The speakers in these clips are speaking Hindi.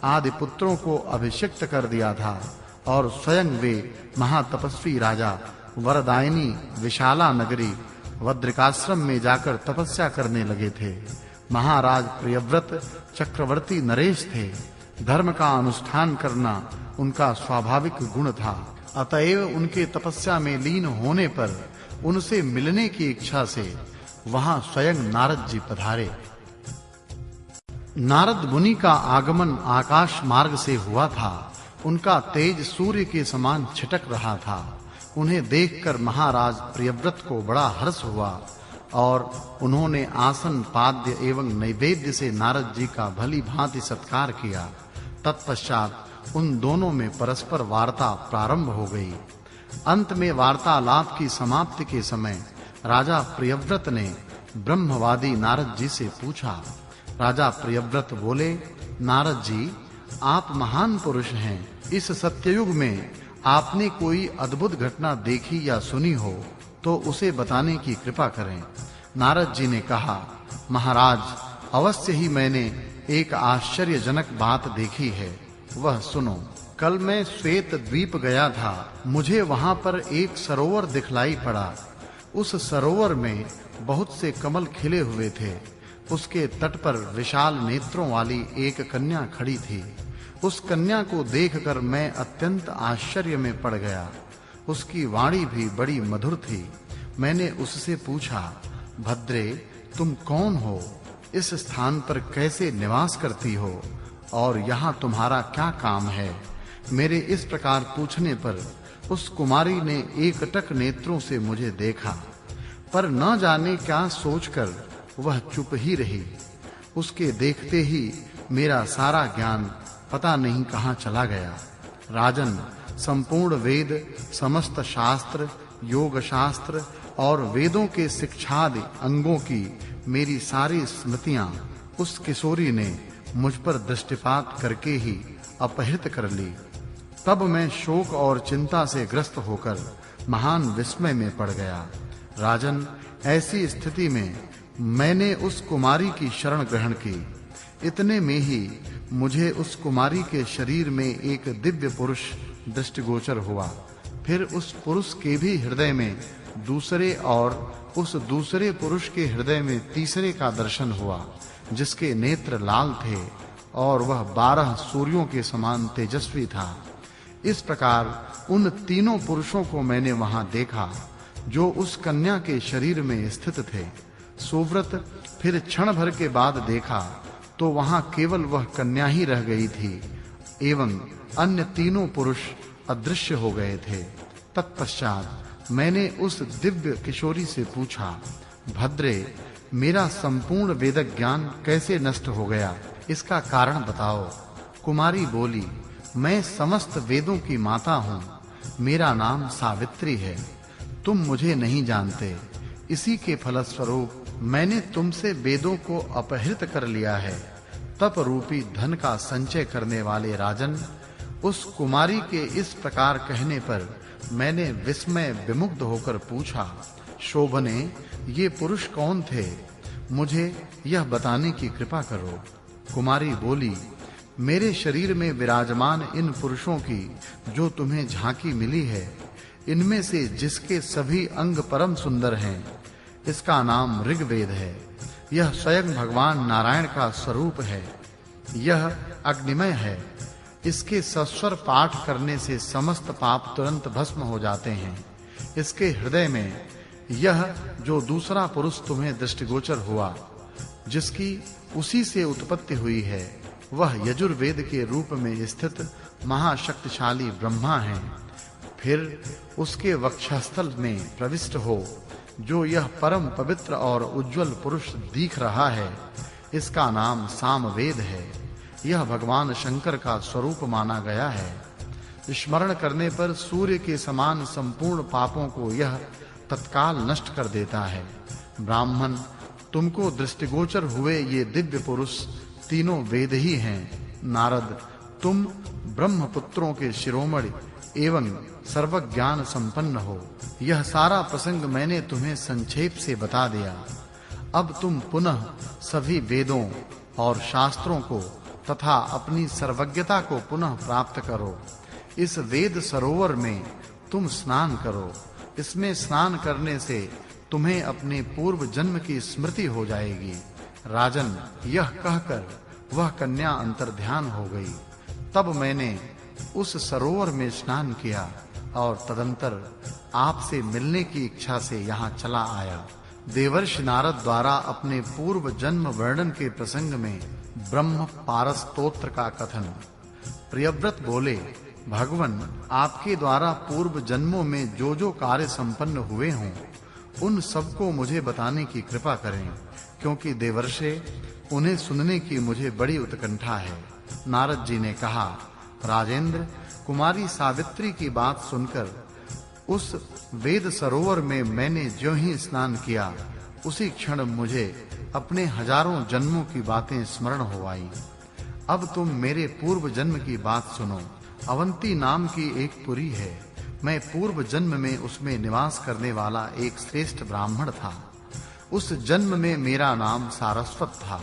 आदि पुत्रों को अभिषिक्त कर दिया था और स्वयं वे महातपस्वी राजा वरदायिनी विशाला नगरी वद्रिकाश्रम में जाकर तपस्या करने लगे थे। महाराज प्रियव्रत चक्रवर्ती नरेश थे। धर्म का अनुष्ठान करना उनका स्वाभाविक गुण था। अतएव उनके तपस्या में लीन होने पर उनसे मिलने की इच्छा से वहां स्वयं नारद जी पधारे। नारद मुनि का आगमन आकाश मार्ग से हुआ था। उनका तेज सूर्य के समान छिटक रहा था। उन्हें देखकर महाराज प्रियव्रत को बड़ा हर्ष हुआ और उन्होंने आसन पाद्य एवं नैवेद्य से नारद जी का भली भांति सत्कार किया। तत्पश्चात उन दोनों में परस्पर वार्ता प्रारंभ हो गई। अंत में वार्तालाप की समाप्ति के समय राजा प्रियव्रत ने ब्रह्मवादी नारद जी से पूछा। राजा प्रियव्रत बोले, नारद जी, आप महान पुरुष हैं। इस सत्ययुग में आपने कोई अद्भुत घटना देखी या सुनी हो तो उसे बताने की कृपा करें। नारद जी ने कहा, महाराज, अवश्य ही मैंने एक आश्चर्यजनक बात देखी है। वह सुनो। कल मैं श्वेत द्वीप गया था। मुझे वहां पर एक सरोवर दिखलाई पड़ा। उस सरोवर में बहुत से कमल खिले हुए थे। उसके तट पर विशाल नेत्रों वाली एक कन्या खड़ी थी। उस कन्या को देखकर मैं अत्यंत आश्चर्य में पड़ गया। उसकी वाणी भी बड़ी मधुर थी। मैंने उससे पूछा, भद्रे, तुम कौन हो? इस स्थान पर कैसे निवास करती हो और यहाँ तुम्हारा क्या काम है? मेरे इस प्रकार पूछने पर उस कुमारी ने एकटक नेत्रों से मुझे देखा, पर न जाने क्या सोचकर वह चुप ही रही। उसके देखते ही मेरा सारा ज्ञान पता नहीं कहां चला गया। राजन, संपूर्ण वेद, समस्त शास्त्र, योग शास्त्र और वेदों के शिक्षादि अंगों की मेरी सारी स्मृतियां उस किशोरी ने मुझ पर दृष्टिपात करके ही अपहृत कर ली। तब मैं शोक और चिंता से ग्रस्त होकर महान विस्मय में पड़ गया। राजन, ऐसी स्थिति में मैंने उस कुमारी की शरण ग्रहण की। इतने में ही मुझे उस कुमारी के शरीर में एक दिव्य पुरुष दृष्टिगोचर हुआ। फिर उस पुरुष के भी हृदय में दूसरे और उस दूसरे पुरुष के हृदय में तीसरे का दर्शन हुआ, जिसके नेत्र लाल थे और वह 12 सूर्यों के समान तेजस्वी था। इस प्रकार उन तीनों पुरुषों को मैंने वहां देखा जो उस कन्या के शरीर में स्थित थे। सुव्रत, फिर क्षण भर के बाद देखा तो वहां केवल वह कन्या ही रह गई थी एवं अन्य तीनों पुरुष अदृश्य हो गए थे। तत्पश्चात मैंने उस दिव्य किशोरी से पूछा, भद्रे, मेरा संपूर्ण वेद ज्ञान कैसे नष्ट हो गया? इसका कारण बताओ। कुमारी बोली, मैं समस्त वेदों की माता हूँ। मेरा नाम सावित्री है। तुम मुझे नहीं जानते। इसी के फलस्वरूप मैंने तुमसे वेदों को अपहृत कर लिया है। तप रूपी धन का संचय करने वाले राजन, उस कुमारी के इस प्रकार कहने पर मैंने विस्मय विमुग्ध होकर पूछा, शोभने, ये पुरुष कौन थे? मुझे यह बताने की कृपा करो। कुमारी बोली, मेरे शरीर में विराजमान इन पुरुषों की जो तुम्हें झांकी मिली है, इनमें से जिसके सभी अंग परम सुंदर हैं, इसका नाम ऋग्वेद है। यह स्वयं भगवान नारायण का स्वरूप है। यह अग्निमय है। इसके सस्वर पाठ करने से समस्त पाप तुरंत भस्म हो जाते हैं। इसके हृदय में यह जो दूसरा पुरुष तुम्हें दृष्टिगोचर हुआ, जिसकी उसी से उत्पत्ति हुई है, वह यजुर्वेद के रूप में स्थित महाशक्तिशाली ब्रह्मा है। फिर उसके वक्षस्थल में प्रविष्ट हो जो यह परम पवित्र और उज्जवल पुरुष दिख रहा है, इसका नाम सामवेद है। यह भगवान शंकर का स्वरूप माना गया है। स्मरण करने पर सूर्य के समान संपूर्ण पापों को यह तत्काल नष्ट कर देता है। ब्राह्मण, तुमको दृष्टिगोचर हुए ये दिव्य पुरुष तीनों वेद ही हैं। नारद, तुम ब्रह्मपुत्रों के शिरोमणि एवं सर्वज्ञान संपन्न हो। यह सारा प्रसंग मैंने तुम्हें संक्षेप से बता दिया। अब तुम पुनः सभी वेदों और शास्त्रों को तथा अपनी सर्वज्ञता को पुनः प्राप्त करो। इस वेद सरोवर में तुम स्नान करो। इसमें स्नान करने से तुम्हें अपने पूर्व जन्म की स्मृति हो जाएगी। राजन, यह कहकर वह कन्या अंतर्ध्यान हो गई। तब मैंने उस सरोवर में स्नान किया और तदंतर आपसे मिलने की इच्छा से यहाँ चला आया। देवर्षि नारद द्वारा अपने पूर्व जन्म वर्णन के प्रसंग में ब्रह्म पारस स्तोत्र का कथन। प्रियव्रत बोले, भगवन, आपके द्वारा पूर्व जन्मों में जो कार्य संपन्न हुए हों उन सबको मुझे बताने की कृपा करें, क्योंकि देवर्षे उन्हें सुनने की मुझे बड़ी उत्कंठा है। नारद जी ने कहा, राजेंद्र, कुमारी सावित्री की बात सुनकर उस वेद सरोवर में मैंने ज्यों ही स्नान किया, उसी क्षण मुझे अपने हजारों जन्मों की बातें स्मरण हो आईं। अब तुम मेरे पूर्व जन्म की बात सुनो। अवंती नाम की एक पुरी है। मैं पूर्व जन्म में उसमें निवास करने वाला एक श्रेष्ठ ब्राह्मण था। उस जन्म में मेरा नाम सारस्वत था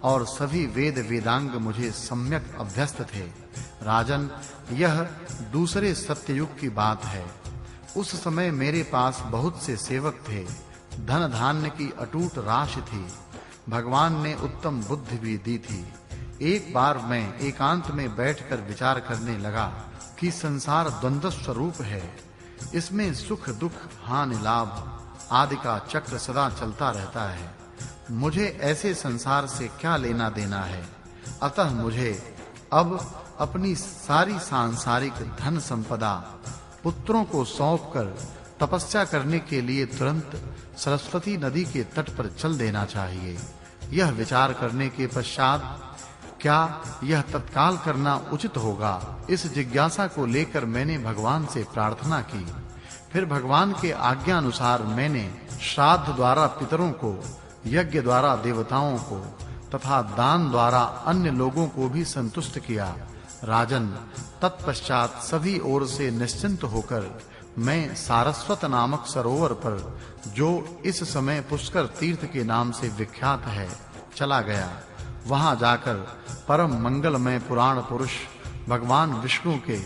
और सभी वेद वेदांग मुझे सम्यक अभ्यस्त थे। राजन, यह दूसरे सत्ययुग की बात है। उस समय मेरे पास बहुत से सेवक थे। धन धान्य की अटूट राशि थी। भगवान ने उत्तम बुद्धि भी दी थी। एक बार मैं एकांत में बैठकर विचार करने लगा कि संसार द्वंद्व स्वरूप है। इसमें सुख दुख, हानि लाभ आदि का चक्र सदा चलता रहता है। मुझे ऐसे संसार से क्या लेना देना है। अतः मुझे अब अपनी सारी सांसारिक धन संपदा पुत्रों को सौंपकर तपस्या करने के लिए तुरंत सरस्वती नदी के तट पर चल देना चाहिए। यह विचार करने के पश्चात क्या यह तत्काल करना उचित होगा, इस जिज्ञासा को लेकर मैंने भगवान से प्रार्थना की। फिर भगवान के आज्ञा अनुसार मैंने श्राद्ध द्वारा पितरों को, यज्ञ द्वारा देवताओं को तथा दान द्वारा अन्य लोगों को भी संतुष्ट किया। राजन, तत्पश्चात सभी ओर से निश्चिंत होकर मैं सारस्वत नामक सरोवर पर, जो इस समय पुष्कर तीर्थ के नाम से विख्यात है, चला गया। वहां जाकर परम मंगलमय पुराण पुरुष भगवान विष्णु के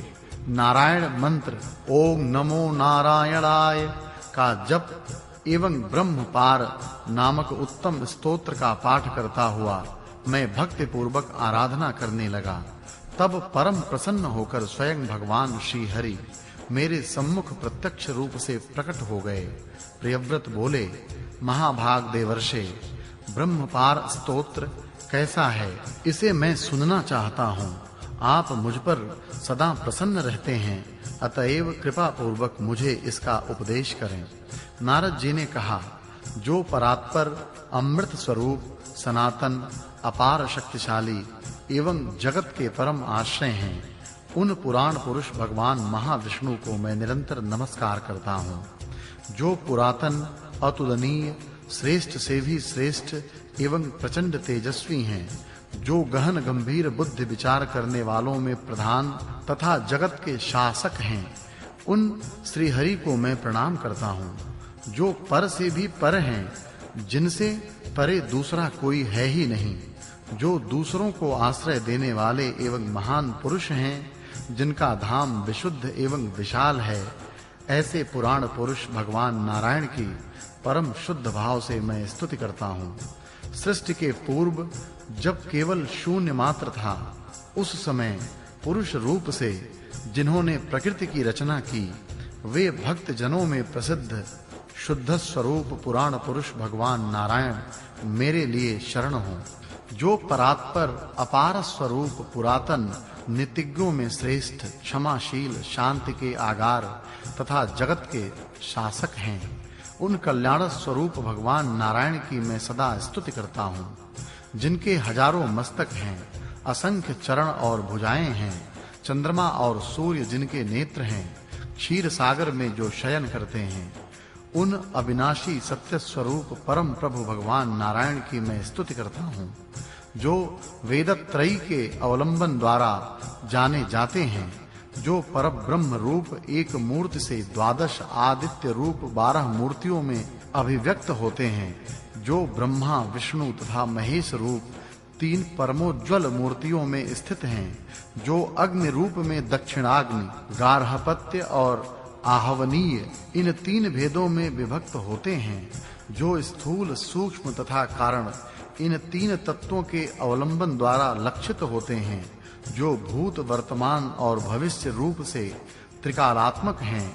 नारायण मंत्र ओम नमो नारायणाय का जप एवं ब्रह्मपार नामक उत्तम स्तोत्र का पाठ करता हुआ मैं भक्ति पूर्वक आराधना करने लगा। तब परम प्रसन्न होकर स्वयं भगवान श्री हरि मेरे सम्मुख प्रत्यक्ष रूप से प्रकट हो गए। प्रियव्रत बोले, महाभाग देवर्षे, ब्रह्मपार स्तोत्र कैसा है, इसे मैं सुनना चाहता हूँ। आप मुझ पर सदा प्रसन्न रहते हैं, अतएव कृपा पूर्वक मुझे इसका उपदेश करें। नारद जी ने कहा, जो परात्पर अमृत स्वरूप सनातन अपार शक्तिशाली एवं जगत के परम आश्रय हैं, उन पुराण पुरुष भगवान महाविष्णु को मैं निरंतर नमस्कार करता हूँ। जो पुरातन, अतुलनीय, श्रेष्ठ से भी श्रेष्ठ एवं प्रचंड तेजस्वी हैं, जो गहन गंभीर बुद्धि विचार करने वालों में प्रधान तथा जगत के शासक हैं, उन श्री हरि को मैं प्रणाम करता हूँ। जो पर से भी पर हैं, जिनसे परे दूसरा कोई है ही नहीं, जो दूसरों को आश्रय देने वाले एवं महान पुरुष हैं, जिनका धाम विशुद्ध एवं विशाल है, ऐसे पुराण पुरुष भगवान नारायण की परम शुद्ध भाव से मैं स्तुति करता हूँ। सृष्टि के पूर्व जब केवल शून्य मात्र था, उस समय पुरुष रूप से जिन्होंने प्रकृति की रचना की, वे भक्त जनों में प्रसिद्ध शुद्ध स्वरूप पुराण पुरुष भगवान नारायण मेरे लिए शरण हो। जो परात्पर अपार स्वरूप पुरातन नितिज्ञों में श्रेष्ठ, क्षमाशील, शांति के आगार तथा जगत के शासक हैं, उन कल्याण स्वरूप भगवान नारायण की मैं सदा स्तुति करता हूँ। जिनके हजारों मस्तक हैं, असंख्य चरण और भुजाएं हैं, चंद्रमा और सूर्य जिनके नेत्र हैं, क्षीर सागर में जो शयन करते हैं, उन अविनाशी सत्य स्वरूप परम प्रभु भगवान नारायण की मैं स्तुति करता हूँ। जो वेदत्रयी के अवलंबन द्वारा जाने जाते हैं, जो परब्रह्म रूप एक मूर्ति से द्वादश आदित्य रूप 12 मूर्तियों में अभिव्यक्त होते हैं, जो ब्रह्मा, विष्णु तथा महेश रूप तीन परमोज्वल मूर्तियों में स्थित हैं, जो अग्नि रूप में दक्षिणाग्नि, गार्हपत्य और आहवनीय इन तीन भेदों में विभक्त होते हैं, जो स्थूल, सूक्ष्म तथा कारण इन तीन तत्वों के अवलंबन द्वारा लक्षित होते हैं, जो भूत, वर्तमान और भविष्य रूप से त्रिकालात्मक हैं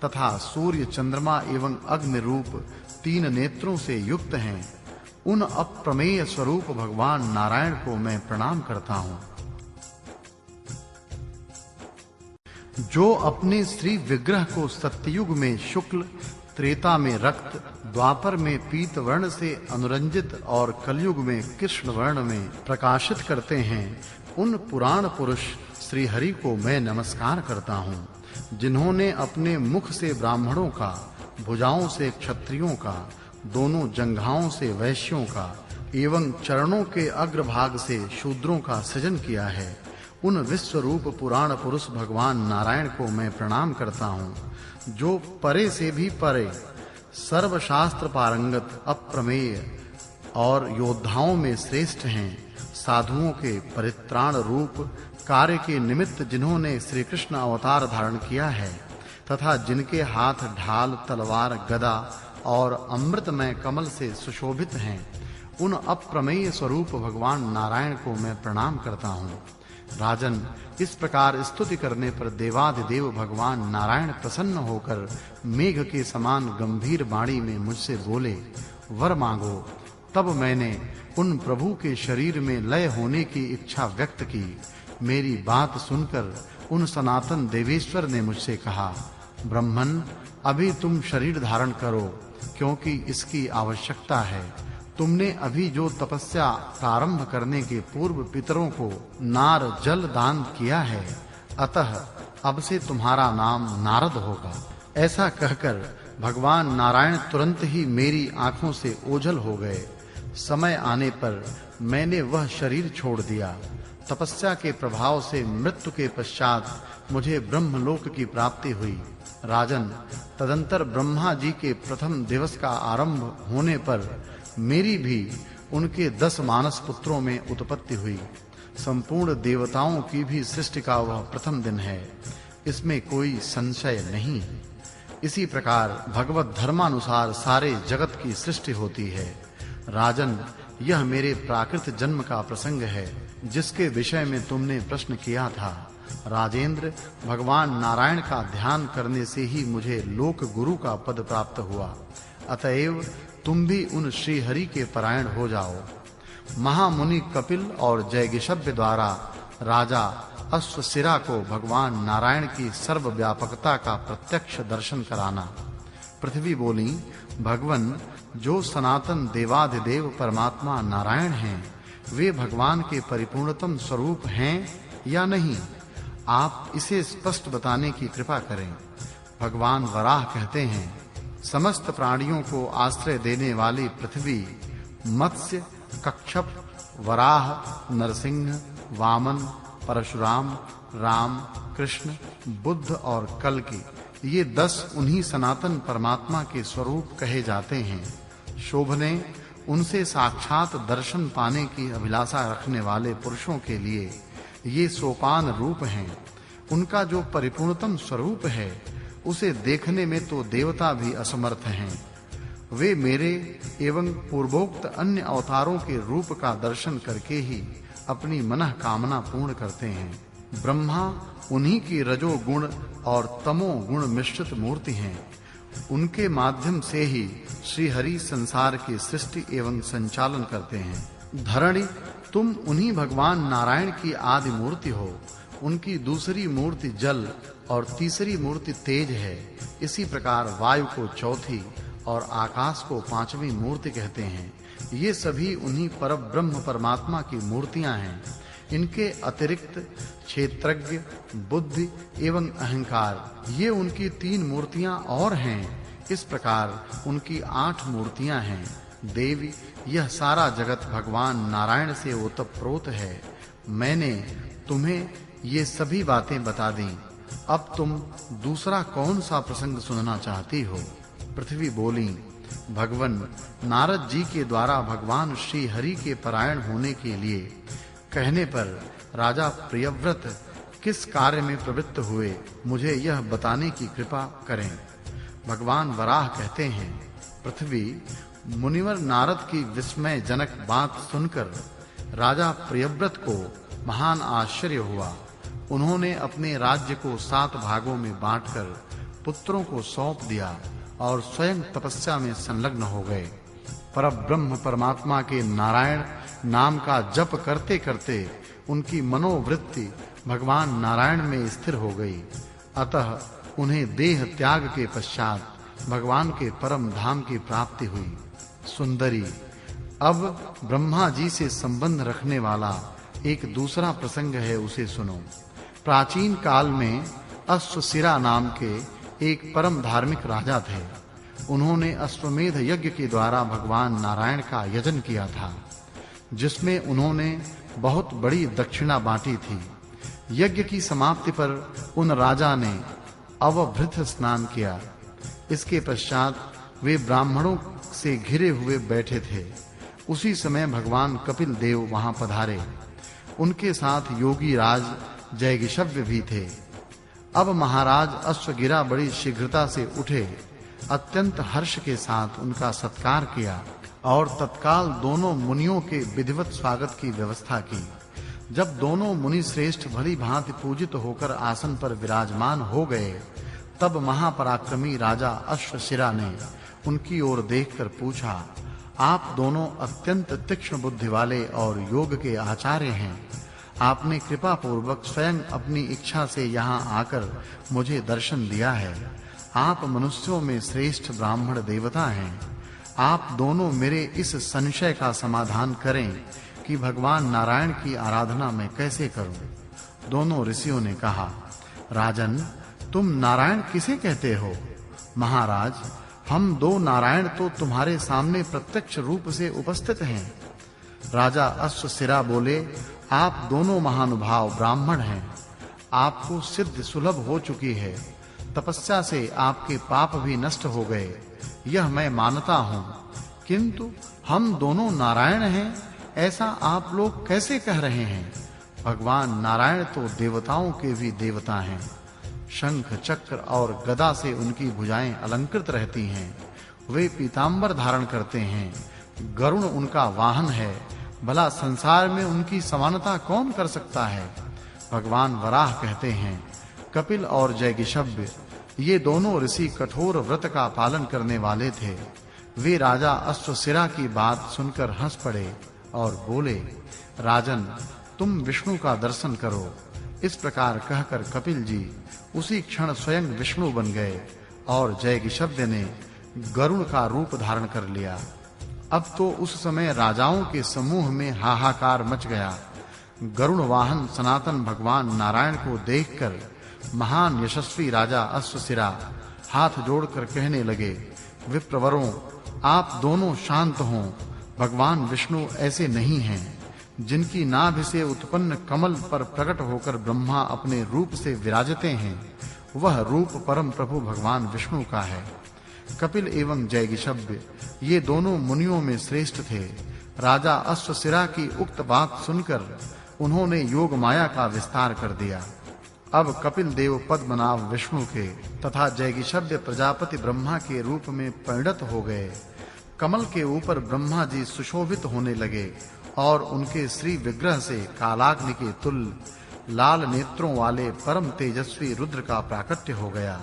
तथा सूर्य, चंद्रमा एवं अग्नि रूप तीन नेत्रों से युक्त हैं। उन अप्रमेय स्वरूप भगवान नारायण को मैं प्रणाम करता हूँ, जो अपने श्री विग्रह को सत्ययुग में शुक्ल, त्रेता में रक्त, द्वापर में पीत वर्ण से अनुरंजित और कलयुग में कृष्ण वर्ण में प्रकाशित करते हैं। उन पुराण पुरुष श्री हरि को मैं नमस्कार करता हूँ, जिन्होंने अपने मुख से ब्राह्मणों का, भुजाओं से क्षत्रियों का, दोनों जंघाओं से वैश्यों का एवं चरणों के अग्रभाग से शूद्रों का सृजन किया है। उन विश्व रूप पुराण पुरुष भगवान नारायण को मैं प्रणाम करता हूँ, जो परे से भी परे, सर्वशास्त्र पारंगत, अप्रमेय और योद्धाओं में श्रेष्ठ हैं। साधुओं के परित्राण रूप कार्य के निमित्त जिन्होंने श्री कृष्ण अवतार धारण किया है तथा जिनके हाथ ढाल, तलवार, गदा और अमृतमय कमल से सुशोभित हैं, उन अप्रमेय स्वरूप भगवान नारायण को मैं प्रणाम करता हूँ। राजन, इस प्रकार स्तुति करने पर देवाधिदेव भगवान नारायण प्रसन्न होकर मेघ के समान गंभीर वाणी में मुझसे बोले, वर मांगो। तब मैंने उन प्रभु के शरीर में लय होने की इच्छा व्यक्त की। मेरी बात सुनकर उन सनातन देवेश्वर ने मुझसे कहा, ब्रह्मन, अभी तुम शरीर धारण करो, क्योंकि इसकी आवश्यकता है। तुमने अभी जो तपस्या प्रारंभ करने के पूर्व पितरों को नार जल दान किया है, अतः अब से तुम्हारा नाम नारद होगा। ऐसा कहकर भगवान नारायण तुरंत ही मेरी आंखों से ओझल हो गए। समय आने पर मैंने वह शरीर छोड़ दिया। तपस्या के प्रभाव से मृत्यु के पश्चात मुझे ब्रह्मलोक की प्राप्ति हुई। राजन, तदंतर ब्रह्मा जी के प्रथम दिवस का आरंभ होने पर मेरी भी उनके 10 मानस पुत्रों में उत्पत्ति हुई। संपूर्ण देवताओं की भी सृष्टि का वह प्रथम दिन है, इसमें कोई संशय नहीं। इसी प्रकार भगवत धर्मानुसार सारे जगत की सृष्टि होती है। राजन, यह मेरे प्राकृत जन्म का प्रसंग है, जिसके विषय में तुमने प्रश्न किया था। राजेंद्र, भगवान नारायण का ध्यान करने से ही मुझे लोक गुरु का पद प्राप्त हुआ। अतएव तुम भी उन श्री हरि के परायण हो जाओ। महामुनि कपिल और जयगिषभ्य द्वारा राजा अश्वसिरा को भगवान नारायण की सर्वव्यापकता का प्रत्यक्ष दर्शन कराना। पृथ्वी बोली, भगवन, जो सनातन देवाधिदेव परमात्मा नारायण हैं, वे भगवान के परिपूर्णतम स्वरूप हैं या नहीं? आप इसे स्पष्ट बताने की कृपा करें। भगवान वराह कहते हैं, समस्त प्राणियों को आश्रय देने वाली पृथ्वी, मत्स्य, कच्छप, वराह, नरसिंह, वामन, परशुराम, राम, कृष्ण, बुद्ध और कल्कि, ये 10 उन्हीं सनातन परमात्मा के स्वरूप कहे जाते हैं। शोभने उनसे साक्षात दर्शन पाने की अभिलाषा रखने वाले पुरुषों के लिए ये सोपान रूप हैं। उनका जो परिपूर्णतम स्वरूप है, उसे देखने में तो देवता भी असमर्थ हैं। वे मेरे एवं पूर्वोक्त अन्य अवतारों के रूप का दर्शन करके ही अपनी मनः कामना पूर्ण करते हैं। ब्रह्मा उन्हीं की रजो गुण और तमो गुण मिश्रित मूर्ति हैं। उनके माध्यम से ही श्री हरि संसार की सृष्टि एवं संचालन करते हैं। धरणी, तुम उन्हीं भगवान नारायण की आदि मूर्ति हो। उनकी दूसरी मूर्ति जल और तीसरी मूर्ति तेज है। इसी प्रकार वायु को चौथी और आकाश को 5वीं मूर्ति कहते हैं। ये सभी उन्हीं परब्रह्म परमात्मा की मूर्तियां हैं। इनके अतिरिक्त क्षेत्रज्ञ, बुद्धि एवं अहंकार, ये उनकी 3 मूर्तियां और हैं। इस प्रकार उनकी 8 मूर्तियां हैं। देवी, यह सारा जगत भगवान नारायण से ओतप्रोत है। मैंने तुम्हें ये सभी बातें बता दी। अब तुम दूसरा कौन सा प्रसंग सुनना चाहती हो? पृथ्वी बोली, भगवान नारद जी के द्वारा भगवान श्री हरि के परायण होने के लिए कहने पर राजा प्रियव्रत किस कार्य में प्रवृत्त हुए, मुझे यह बताने की कृपा करें। भगवान वराह कहते हैं, पृथ्वी मुनिवर नारद की विस्मय जनक बात सुनकर राजा प्रियव्रत को महान आश्चर्य हुआ। उन्होंने अपने राज्य को 7 भागों में बांटकर पुत्रों को सौंप दिया और स्वयं तपस्या में संलग्न हो गए। परब्रह्म परमात्मा के नारायण नाम का जप करते-करते उनकी मनोवृत्ति भगवान नारायण में स्थिर हो गई। अतः उन्हें देह त्याग के पश्चात भगवान के परम धाम की प्राप्ति हुई। सुंदरी, अब ब्रह्मा जी से संबंध रखने वाला एक दूसरा प्रसंग है, उसे सुनो। प्राचीन काल में अश्वशिरा नाम के एक परम धार्मिक राजा थे। उन्होंने अश्वमेध यज्ञ के द्वारा भगवान नारायण का यजन किया था, जिसमें उन्होंने बहुत बड़ी दक्षिणा बांटी थी। यज्ञ की समाप्ति पर उन राजा ने अवभृत स्नान किया। इसके पश्चात वे ब्राह्मणों से घिरे हुए बैठे थे। उसी समय भगवान कपिल देव वहां पधारे। उनके साथ योगी राज जयगिषव्य भी थे। अब महाराज अश्वगिरा बड़ी शीघ्रता से उठे, अत्यंत हर्ष के साथ उनका सत्कार किया और तत्काल दोनों मुनियों के विधिवत स्वागत की व्यवस्था की। जब दोनों मुनि श्रेष्ठ भली भांति पूजित होकर आसन पर विराजमान हो गए, तब महापराक्रमी राजा अश्वशिरा ने उनकी ओर देखकर पूछा, आप दोनों अत्यंत तीक्ष्ण बुद्धि वाले और योग के आचार्य हैं। आपने कृपा पूर्वक स्वयं अपनी इच्छा से यहाँ आकर मुझे दर्शन दिया है। आप मनुष्यों में श्रेष्ठ ब्राह्मण देवता हैं। आप दोनों मेरे इस संशय का समाधान करें कि भगवान नारायण की आराधना मैं कैसे करूं। दोनों ऋषियों ने कहा, राजन, तुम नारायण किसे कहते हो? महाराज, हम 2 नारायण तो तुम्हारे सामने प्रत्यक्ष रूप से उपस्थित हैं। राजा अश्वशिरा बोले, आप दोनों महानुभाव ब्राह्मण हैं। आपको सिद्ध सुलभ हो चुकी है। तपस्या से आपके पाप भी नष्ट हो गए, यह मैं मानता हूं। किंतु हम दोनों नारायण हैं, ऐसा आप लोग कैसे कह रहे हैं? भगवान नारायण तो देवताओं के भी देवता हैं। शंख, चक्र और गदा से उनकी भुजाएं अलंकृत रहती हैं। वे पीतांबर धारण करते हैं। गरुण उनका वाहन है। भला संसार में उनकी समानता कौन कर सकता है? भगवान वराह कहते हैं, कपिल और जयगिषव्य ये दोनों ऋषि कठोर व्रत का पालन करने वाले थे। वे राजा अश्वशिरा की बात सुनकर हंस पड़े और बोले, राजन, तुम विष्णु का दर्शन करो। इस प्रकार कहकर कपिल जी उसी क्षण स्वयं विष्णु बन गए और जयगिषव्य ने गरुड़ का रूप धारण कर लिया। अब तो उस समय राजाओं के समूह में हाहाकार मच गया। गरुड़ वाहन सनातन भगवान नारायण को देखकर महान यशस्वी राजा अश्वशिरा हाथ जोड़कर कहने लगे, विप्रवरों, आप दोनों शांत हों। भगवान विष्णु ऐसे नहीं हैं। जिनकी नाभि से उत्पन्न कमल पर प्रकट होकर ब्रह्मा अपने रूप से विराजते हैं, वह रूप परम प्रभु भगवान विष्णु का है। कपिल एवं जयगिषव्य ये दोनों मुनियों में श्रेष्ठ थे। राजा अश्वशिरा की उक्त बात सुनकर उन्होंने योग माया का विस्तार कर दिया। अब कपिल देव पद्मनाभ विष्णु के तथा जयगिषव्य प्रजापति ब्रह्मा के रूप में परिणत हो गए। कमल के ऊपर ब्रह्मा जी सुशोभित होने लगे और उनके श्री विग्रह से कालाग्नि के तुल्य लाल नेत्रों वाले परम तेजस्वी रुद्र का प्राकट्य हो गया।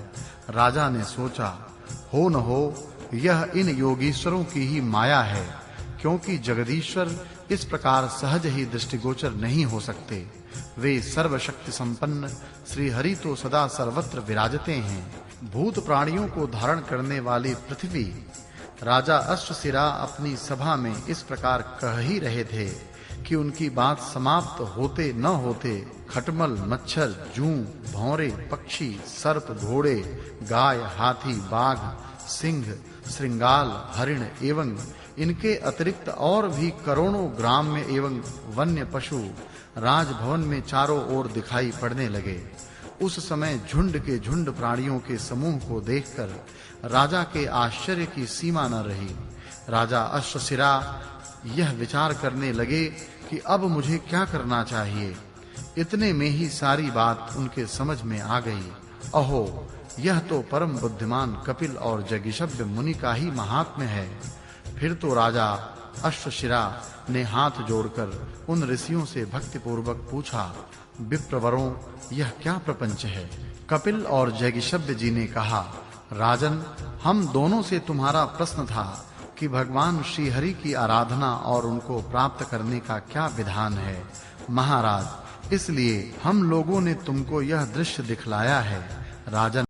राजा ने सोचा, हो न हो यह इन योगीश्वरों की ही माया है, क्योंकि जगदीश्वर इस प्रकार सहज ही दृष्टिगोचर नहीं हो सकते। वे सर्वशक्ति संपन्न श्री हरि तो सदा सर्वत्र विराजते हैं। भूत प्राणियों को धारण करने वाली पृथ्वी। राजा अश्वशिरा अपनी सभा में इस प्रकार कह ही रहे थे कि उनकी बात समाप्त होते न होते खटमल, मच्छर, जूं, भौरे, पक्षी, सर्प, घोड़े, गाय, हाथी, बाघ, सिंह, श्रृंगाल, हरिण एवं इनके अतिरिक्त और भी करोड़ों ग्राम्य एवं वन्य पशु राजभवन में चारों ओर दिखाई पड़ने लगे। उस समय झुंड के झुंड प्राणियों के समूह को देखकर राजा के आश्चर्य की सीमा न रही। राजा अश्वशिरा यह विचार करने लगे कि अब मुझे क्या करना चाहिए। इतने में ही सारी बात उनके समझ में आ गई। अहो, यह तो परम बुद्धिमान कपिल और जगिशब्द मुनि का ही महात्म्य है। फिर तो राजा अश्वशिरा ने हाथ जोड़कर उन ऋषियों से भक्ति पूर्वक पूछा, विप्रवरों, यह क्या प्रपंच है? कपिल और जगिशब्द जी ने कहा, राजन, हम दोनों से तुम्हारा प्रश्न था कि भगवान श्री हरि की आराधना और उनको प्राप्त करने का क्या विधान है। महाराज, इसलिए हम लोगों ने तुमको यह दृश्य दिखलाया है। राजन